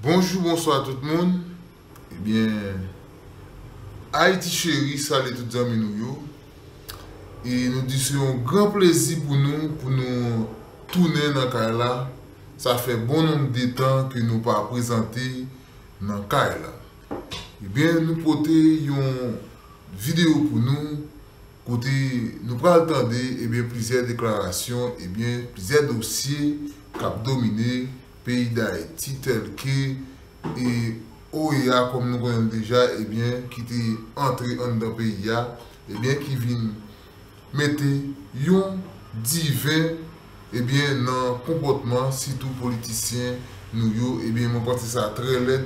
Bonjour, bonsoir à tout le monde. Eh bien, Haïti chérie, salut toutes les amis nous yo. Et nous disons un grand plaisir pour nous tourner dans Kaila. Ça fait bon nombre de temps que nous pas présenté dans Kaila. Eh bien, nous portons une vidéo pour nous. Côté, nous prenons attendre plusieurs déclarations, plusieurs dossiers qui ont dominé le pays d'Haïti tel que OEA, comme nous connaissons déjà, qui était entré dans le pays, qui vient mettre un divin dans le comportement, surtout politicien, nous, moi, pense que ça très laid.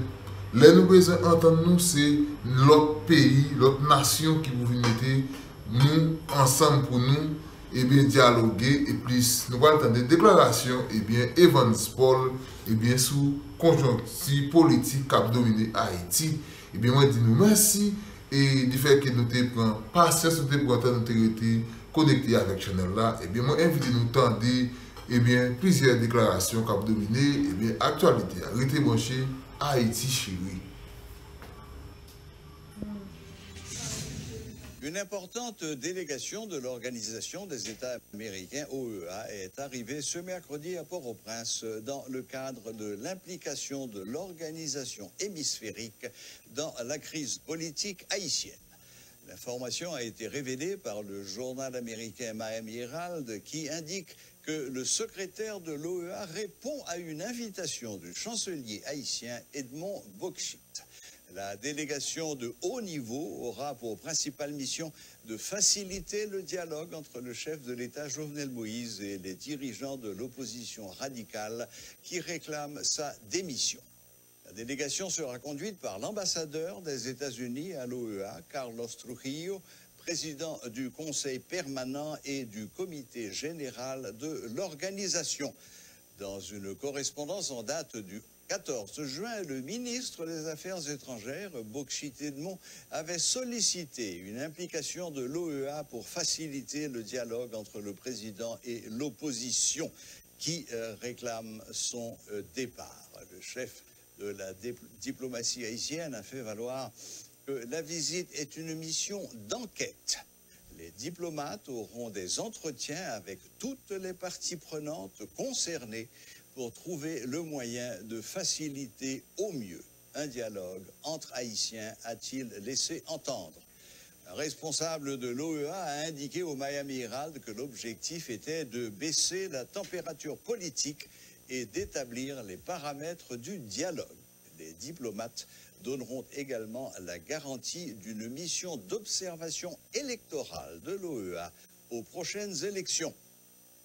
Là, nous besoin entendre nous, c'est l'autre pays, l'autre nation qui vous mettez nous ensemble pour nous dialoguer et plus nous allons entendre des déclarations Evans Paul sous conjoncture politique qui a dominé Haïti moi dis nous merci et du fait que nous te prend patience nous te prend nous te été connecté avec le channel là moi invite nous tendre plusieurs déclarations qui ont dominé actualité arrêtez branché Haïti chérie. Une importante délégation de l'Organisation des États américains, OEA, est arrivée ce mercredi à Port-au-Prince dans le cadre de l'implication de l'organisation hémisphérique dans la crise politique haïtienne. L'information a été révélée par le journal américain Miami Herald qui indique que le secrétaire de l'OEA répond à une invitation du chancelier haïtien Edmond Bokshitt. La délégation de haut niveau aura pour principale mission de faciliter le dialogue entre le chef de l'État Jovenel Moïse et les dirigeants de l'opposition radicale qui réclament sa démission. La délégation sera conduite par l'ambassadeur des États-Unis à l'OEA, Carlos Trujillo, président du Conseil permanent et du Comité général de l'organisation. Dans une correspondance en date du 14 juin, le ministre des Affaires étrangères, Bokshitt Edmond, avait sollicité une implication de l'OEA pour faciliter le dialogue entre le président et l'opposition qui réclame son départ. Le chef de la diplomatie haïtienne a fait valoir que la visite est une mission d'enquête. Les diplomates auront des entretiens avec toutes les parties prenantes concernées pour trouver le moyen de faciliter au mieux un dialogue entre Haïtiens, a-t-il laissé entendre. Un responsable de l'OEA a indiqué au Miami Herald que l'objectif était de baisser la température politique et d'établir les paramètres du dialogue. Les diplomates donneront également la garantie d'une mission d'observation électorale de l'OEA aux prochaines élections.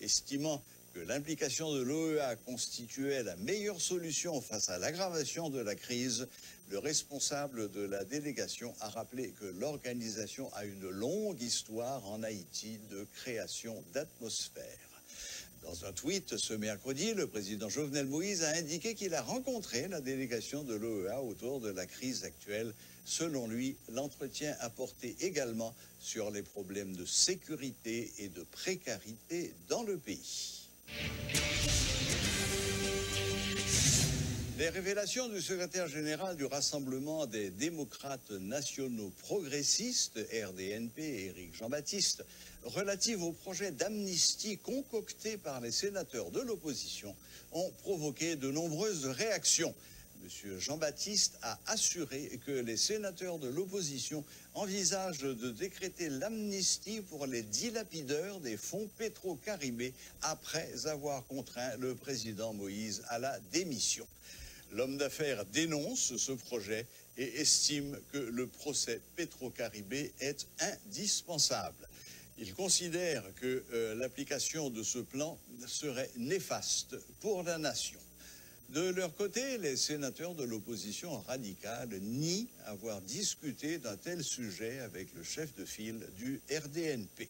Estimant que l'implication de l'OEA constituait la meilleure solution face à l'aggravation de la crise, le responsable de la délégation a rappelé que l'organisation a une longue histoire en Haïti de création d'atmosphère. Dans un tweet ce mercredi, le président Jovenel Moïse a indiqué qu'il a rencontré la délégation de l'OEA autour de la crise actuelle. Selon lui, l'entretien a porté également sur les problèmes de sécurité et de précarité dans le pays. Les révélations du secrétaire général du Rassemblement des démocrates nationaux progressistes, RDNP, Éric Jean-Baptiste, relatives au projet d'amnistie concocté par les sénateurs de l'opposition ont provoqué de nombreuses réactions. M. Jean-Baptiste a assuré que les sénateurs de l'opposition envisagent de décréter l'amnistie pour les dilapideurs des fonds Petro-Caribé après avoir contraint le président Moïse à la démission. L'homme d'affaires dénonce ce projet et estime que le procès Petro-Caribé est indispensable. Il considère que l'application de ce plan serait néfaste pour la nation. De leur côté, les sénateurs de l'opposition radicale nient avoir discuté d'un tel sujet avec le chef de file du RDNP.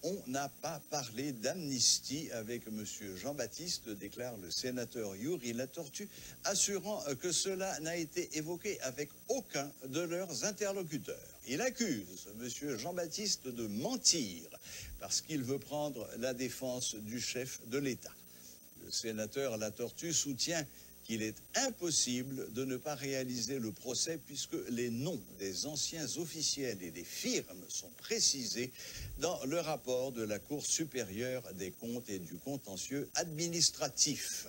On n'a pas parlé d'amnistie avec M. Jean-Baptiste, déclare le sénateur Yuri Latortue, assurant que cela n'a été évoqué avec aucun de leurs interlocuteurs. Il accuse M. Jean-Baptiste de mentir parce qu'il veut prendre la défense du chef de l'État. Le sénateur Latortue soutient qu'il est impossible de ne pas réaliser le procès puisque les noms des anciens officiels et des firmes sont précisés dans le rapport de la Cour supérieure des comptes et du contentieux administratif.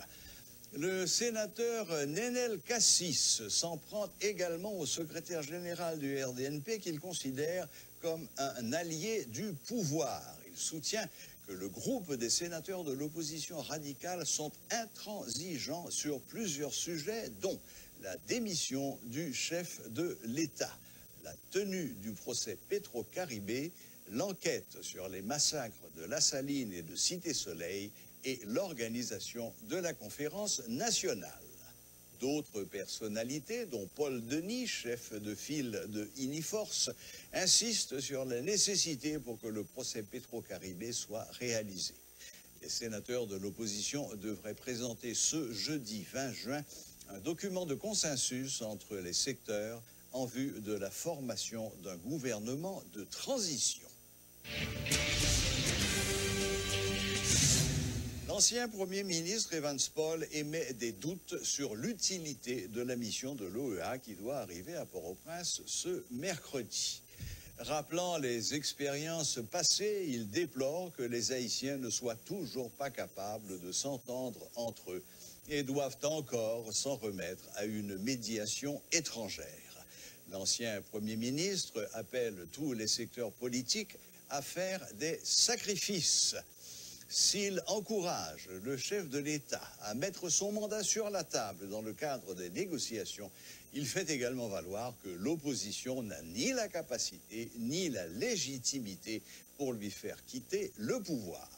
Le sénateur Nenel Cassis s'en prend également au secrétaire général du RDNP qu'il considère comme un allié du pouvoir. Il soutient que le groupe des sénateurs de l'opposition radicale sont intransigeants sur plusieurs sujets, dont la démission du chef de l'État, la tenue du procès Petro-Caribé, l'enquête sur les massacres de La Saline et de Cité-Soleil et l'organisation de la conférence nationale. D'autres personnalités, dont Paul Denis, chef de file de Iniforce, insistent sur la nécessité pour que le procès Petro-Caribé soit réalisé. Les sénateurs de l'opposition devraient présenter ce jeudi 20 juin un document de consensus entre les secteurs en vue de la formation d'un gouvernement de transition. L'ancien Premier ministre Evans Paul émet des doutes sur l'utilité de la mission de l'OEA qui doit arriver à Port-au-Prince ce mercredi. Rappelant les expériences passées, il déplore que les Haïtiens ne soient toujours pas capables de s'entendre entre eux et doivent encore s'en remettre à une médiation étrangère. L'ancien Premier ministre appelle tous les secteurs politiques à faire des sacrifices. S'il encourage le chef de l'État à mettre son mandat sur la table dans le cadre des négociations, il fait également valoir que l'opposition n'a ni la capacité ni la légitimité pour lui faire quitter le pouvoir.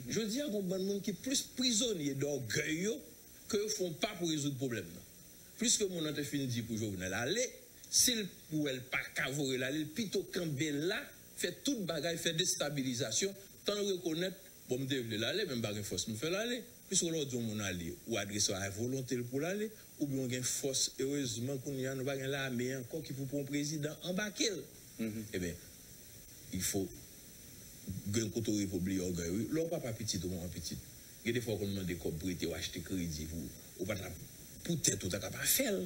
Je dis à un bon monde qui est plus prisonnier d'orgueil que ne font pas pour résoudre le problème. Puisque mon a fini pour Jovenel aller, s'il ne pouvait pas cavorer l'aller, plutôt camper là, fait toute bagaille, fait déstabilisation, tant reconnaître. Bon, je devais l'aller, même pas une force me fait l'aller. Puisque l'on dit mon aller, ou adresse à la volonté pour l'aller, ou bien on a une force, heureusement qu'on y a l'armée encore qui pour un président embarquer. Eh bien, il faut gagner contre la République orgueil. L'on pas petit ou moins petit. Il y a des fois qu'on demande des codes prêtés ou acheter crédit ou pas peut-être tout à pas faire.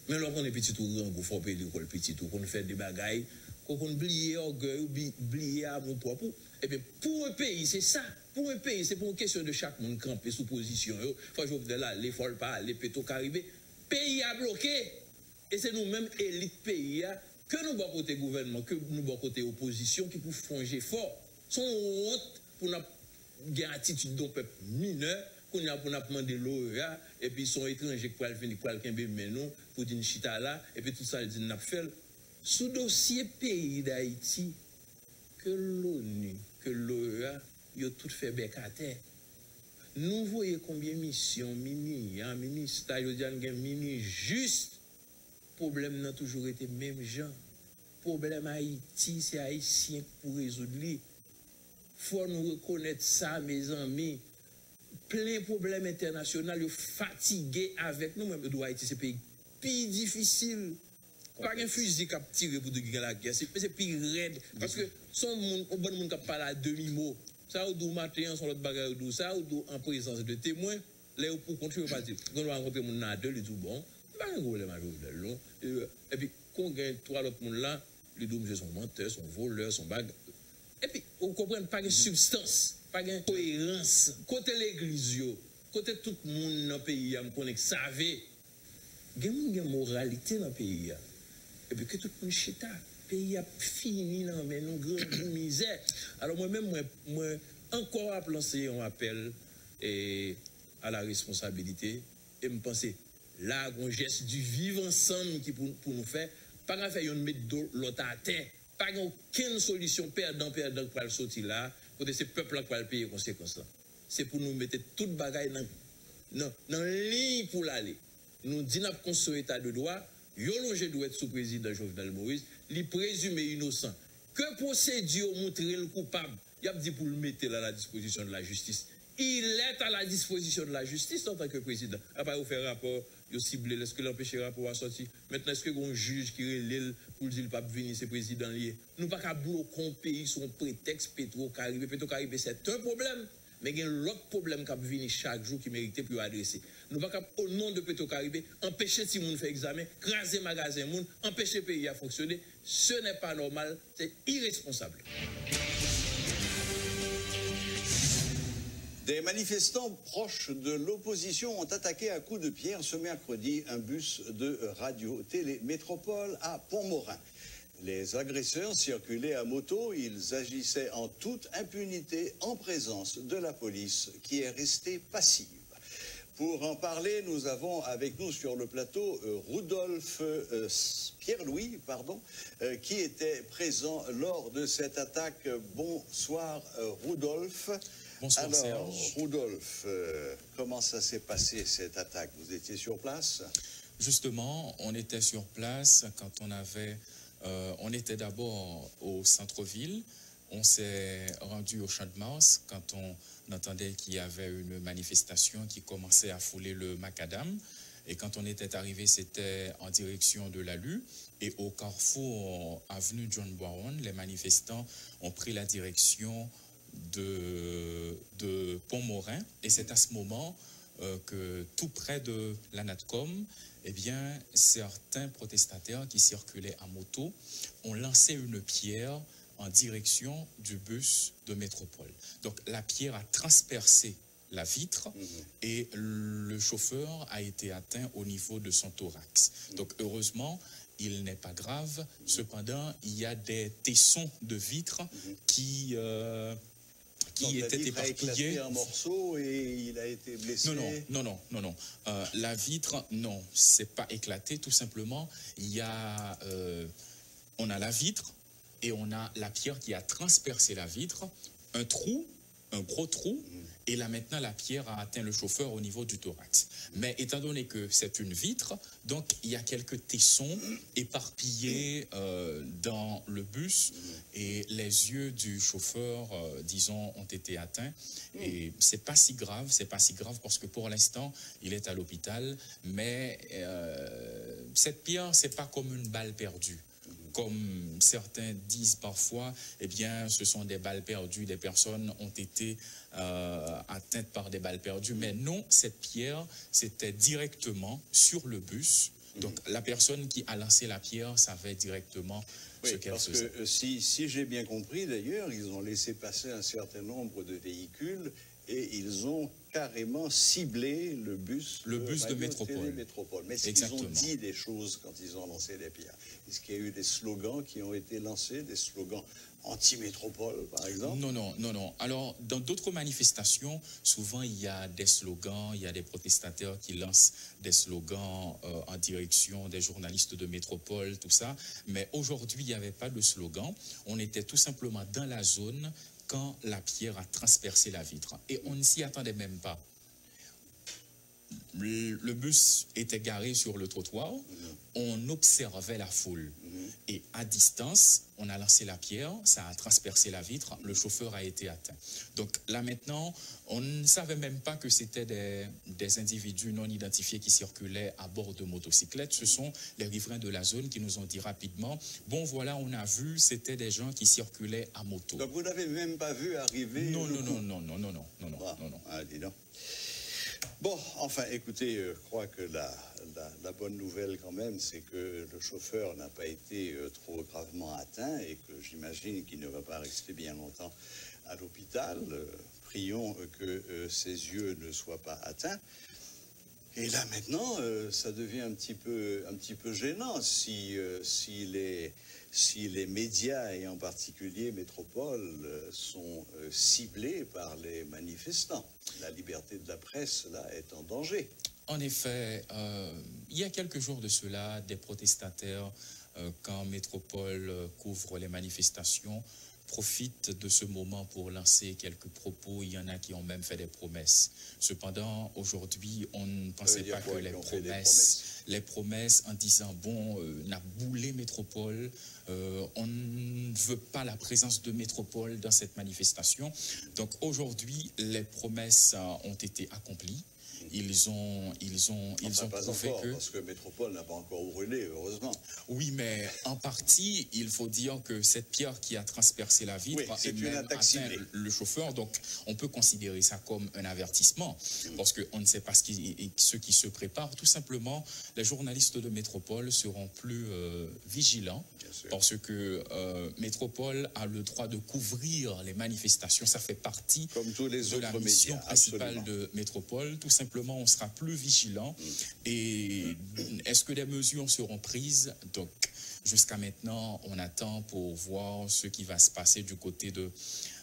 Mais lorsqu'on est petit ou grand, il faut payer l'école petit ou qu'on fait des bagailles, qu'on oublie orgueil, oublier amour propre. Eh bien, pour un pays, c'est ça. Pour un pays, c'est pour une question de chaque monde camper sous position. Il faut que je là, les folles pas, les Petro-Caribé. Pays a bloqué. Et c'est nous-mêmes, élite pays, que nous avons côté gouvernement, que nous avons côté opposition, qui pour fonger fort. Son honte pour une attitude d'un peuple mineur, qu'on a pour demander l'OEA, et puis son étranger qui peut venir pour quelqu'un, mais non, pour dire chita là, et puis tout ça, il dit n'a fait. Sous dossier pays d'Haïti, que l'ONU, que l'OEA, ils ont tout fait bec à terre. Nous voyons combien de missions, ministère, juste. Problème n'a toujours été même genre. Problème Haïti, c'est Haïtien pour résoudre. Il faut nous reconnaître ça, mes amis. Plein de problèmes internationaux, fatigués avec nous, même de Haïti, c'est pays plus difficile. Pas un fusil qui a tiré pour de la guerre, c'est plus raide. Parce que son monde, au bon monde qui parle à demi-mot, ça ou d'où matin, son l'autre bagarre ou ça ou d'où en présence de témoins, là pour continuer à dire, quand on va rencontrer mon ado, il dit bon, pas un problème à jouer et puis, quand on gagne trois autres monde là, les deux monsieur sont menteurs, sont voleurs, sont bagarres. Et puis, on comprend pas de substance, pas de cohérence. Côté l'église, côté tout le monde dans le pays, on connaît que ça avait. Il y a une moralité dans le pays. Et puis que tout le monde chita, le pays a fini dans une grande misère. Alors moi-même, moi encore à lancer un appel à la responsabilité et me penser, là, un geste du vivre ensemble qui pour nous faire, pas qu'à faire une mettre l'autre à terre, pas aucune solution perdant pour le sortir là, pour ces peuples-là pour payer les conséquences là. C'est pour nous mettre toute bagaille dans ligne pour l'aller. Nous disons qu'on construit état de droit, Yolonge doit être sous président Jovenel Moïse, il présumé innocent. Que procédure montrer le coupable, il a dit pour le mettre à la disposition de la justice. Il est à la disposition de la justice en tant que président. Après, vous faire rapport, vous ciblez, est-ce que l'empêcher le rapport à sortir? Maintenant, est-ce que un juge qui relève pour dire qu'il ne peut pas venir, c'est président lié? Nous ne pouvons pas bloquer un pays sur un prétexte Petro-Caribé. Petro-Caribé, c'est un problème. Mais il y a l'autre problème qui vient chaque jour qui mérite pour adresser. Nous ne pouvons pas, au nom de Petro-Caribé, empêcher si moun fait examen, craser magasin moun, empêcher le pays à fonctionner. Ce n'est pas normal, c'est irresponsable. Des manifestants proches de l'opposition ont attaqué à coups de pierre ce mercredi un bus de Radio-Télé Métropole à Pont-Morin. Les agresseurs circulaient à moto, ils agissaient en toute impunité en présence de la police qui est restée passive. Pour en parler, nous avons avec nous sur le plateau Pierre-Louis, qui était présent lors de cette attaque. Bonsoir Rudolf. Bonsoir. Alors, Serge. Rudolf, comment ça s'est passé cette attaque? Vous étiez sur place? Justement, on était sur place quand on était d'abord au centre-ville. On s'est rendu au Champ de Mars quand on entendait qu'il y avait une manifestation qui commençait à fouler le macadam. Et quand on était arrivé, c'était en direction de la Lue. Et au carrefour avenue John Bowen, les manifestants ont pris la direction de Pont-Morin. Et c'est à ce moment que tout près de la Natcom, eh bien, certains protestataires qui circulaient à moto ont lancé une pierre en direction du bus de Métropole. Donc la pierre a transpercé la vitre et le chauffeur a été atteint au niveau de son thorax. Donc heureusement, il n'est pas grave. Cependant, il y a des tessons de vitre qui étaient éparpillés en morceaux et il a été blessé. Non. La vitre, non, c'est pas éclaté. Tout simplement, on a la vitre et on a la pierre qui a transpercé la vitre, un gros trou, et là maintenant la pierre a atteint le chauffeur au niveau du thorax. Mais étant donné que c'est une vitre, donc il y a quelques tessons éparpillés dans le bus et les yeux du chauffeur, disons, ont été atteints. Et c'est pas si grave parce que pour l'instant il est à l'hôpital. Mais cette pierre, c'est pas comme une balle perdue. Comme certains disent parfois, eh bien, ce sont des balles perdues, des personnes ont été atteintes par des balles perdues. Mais non, cette pierre, c'était directement sur le bus. Donc, la personne qui a lancé la pierre savait directement ce qu'elle faisait. Parce que si j'ai bien compris, d'ailleurs, ils ont laissé passer un certain nombre de véhicules et ils ont carrément ciblé le bus de Métropole. Mais ils ont dit des choses quand ils ont lancé les pierres. Est-ce qu'il y a eu des slogans qui ont été lancés, des slogans anti-métropole, par exemple? Non. Alors, dans d'autres manifestations, souvent, il y a des slogans, il y a des protestataires qui lancent des slogans en direction des journalistes de métropole, tout ça. Mais aujourd'hui, il n'y avait pas de slogan. On était tout simplement dans la zone quand la pierre a transpercé la vitre. Et on ne s'y attendait même pas. Le bus était garé sur le trottoir, on observait la foule. Et à distance, on a lancé la pierre, ça a transpercé la vitre, le chauffeur a été atteint. Donc là maintenant, on ne savait même pas que c'était des individus non identifiés qui circulaient à bord de motocyclettes. Ce sont les riverains de la zone qui nous ont dit rapidement, bon voilà, on a vu, c'était des gens qui circulaient à moto. Donc vous n'avez même pas vu arriver? Non. Ah, dis donc. Bon, enfin, écoutez, je crois que la bonne nouvelle quand même, c'est que le chauffeur n'a pas été trop gravement atteint et que j'imagine qu'il ne va pas rester bien longtemps à l'hôpital. Prions que ses yeux ne soient pas atteints. Et là maintenant, ça devient un petit peu gênant si les médias, et en particulier Métropole, sont ciblés par les manifestants. La liberté de la presse, là, est en danger. En effet, il y a quelques jours de cela, des protestataires, quand Métropole couvre les manifestations, profitent de ce moment pour lancer quelques propos. Il y en a qui ont même fait des promesses. Cependant, aujourd'hui, on ne pensait pas que les promesses en disant, bon, on a boulé Métropole, on ne veut pas la présence de Métropole dans cette manifestation. Donc aujourd'hui, les promesses ont été accomplies. ils ont Pas prouvé encore, que... parce que Métropole n'a pas encore brûlé, heureusement. Oui, mais en partie, il faut dire que cette pierre qui a transpercé la vitre Oui, c'est et une même attaque atteint ciblée. le chauffeur, donc on peut considérer ça comme un avertissement, parce qu'on ne sait pas ce qui se prépare. Tout simplement, les journalistes de Métropole seront plus vigilants, parce que Métropole a le droit de couvrir les manifestations. Ça fait partie Comme tous les de la autres mission médias, principale absolument. de Métropole. Tout simplement, on sera plus vigilant. Et est-ce que des mesures seront prises? Donc, jusqu'à maintenant, on attend pour voir ce qui va se passer du côté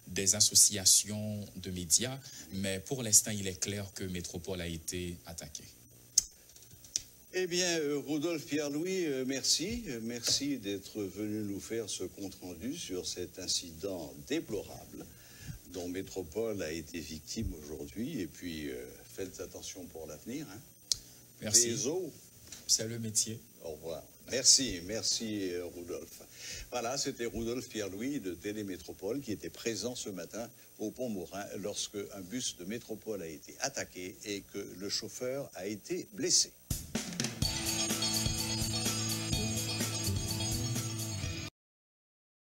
des associations de médias. Mais pour l'instant, il est clair que Métropole a été attaquée. Eh bien, Rudolf Pierre-Louis, merci. Merci d'être venu nous faire ce compte-rendu sur cet incident déplorable dont Métropole a été victime aujourd'hui. Et puis, faites attention pour l'avenir. Hein. Merci. Les eaux. C'est le métier. Au revoir. Merci Rudolf. Voilà, c'était Rudolf Pierre-Louis de Télémétropole qui était présent ce matin au Pont-Morin lorsque un bus de Métropole a été attaqué et que le chauffeur a été blessé.